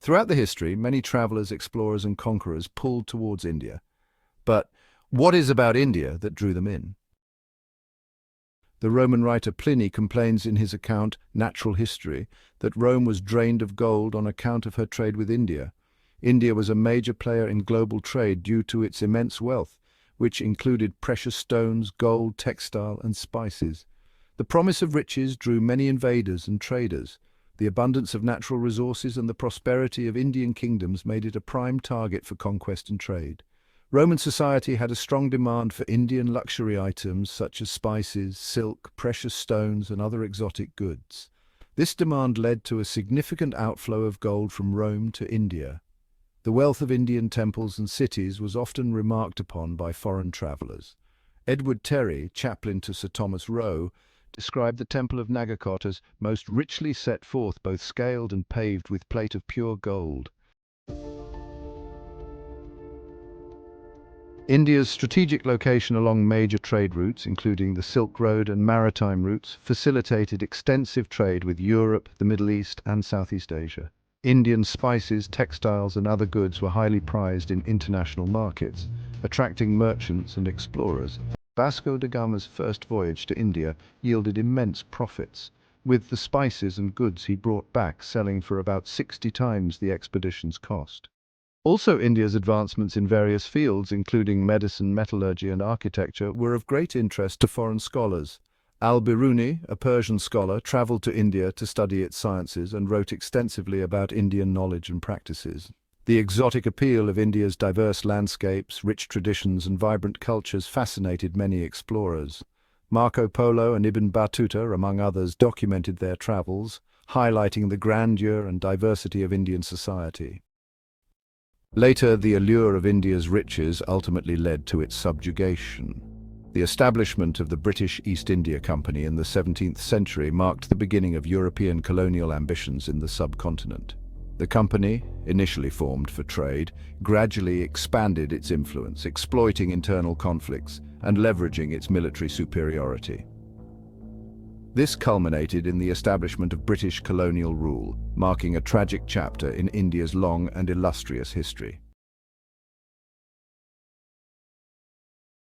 Throughout the history, many travelers, explorers, and conquerors pulled towards India. But what is about India that drew them in? The Roman writer Pliny complains in his account, Natural History, that Rome was drained of gold on account of her trade with India. India was a major player in global trade due to its immense wealth, which included precious stones, gold, textile, and spices. The promise of riches drew many invaders and traders. The abundance of natural resources and the prosperity of Indian kingdoms made it a prime target for conquest and trade. Roman society had a strong demand for Indian luxury items such as spices, silk, precious stones, and other exotic goods. This demand led to a significant outflow of gold from Rome to India. The wealth of Indian temples and cities was often remarked upon by foreign travelers. Edward Terry, chaplain to Sir Thomas Roe, described the Temple of Nagakot as most richly set forth, both scaled and paved with plate of pure gold. India's strategic location along major trade routes, including the Silk Road and maritime routes, facilitated extensive trade with Europe, the Middle East, and Southeast Asia. Indian spices, textiles, and other goods were highly prized in international markets, attracting merchants and explorers. Vasco da Gama's first voyage to India yielded immense profits, with the spices and goods he brought back selling for about 60 times the expedition's cost. Also, India's advancements in various fields, including medicine, metallurgy, and architecture, were of great interest to foreign scholars. Al-Biruni, a Persian scholar, traveled to India to study its sciences and wrote extensively about Indian knowledge and practices. The exotic appeal of India's diverse landscapes, rich traditions, and vibrant cultures fascinated many explorers. Marco Polo and Ibn Battuta, among others, documented their travels, highlighting the grandeur and diversity of Indian society. Later, the allure of India's riches ultimately led to its subjugation. The establishment of the British East India Company in the 17th century marked the beginning of European colonial ambitions in the subcontinent. The company, initially formed for trade, gradually expanded its influence, exploiting internal conflicts and leveraging its military superiority. This culminated in the establishment of British colonial rule, marking a tragic chapter in India's long and illustrious history.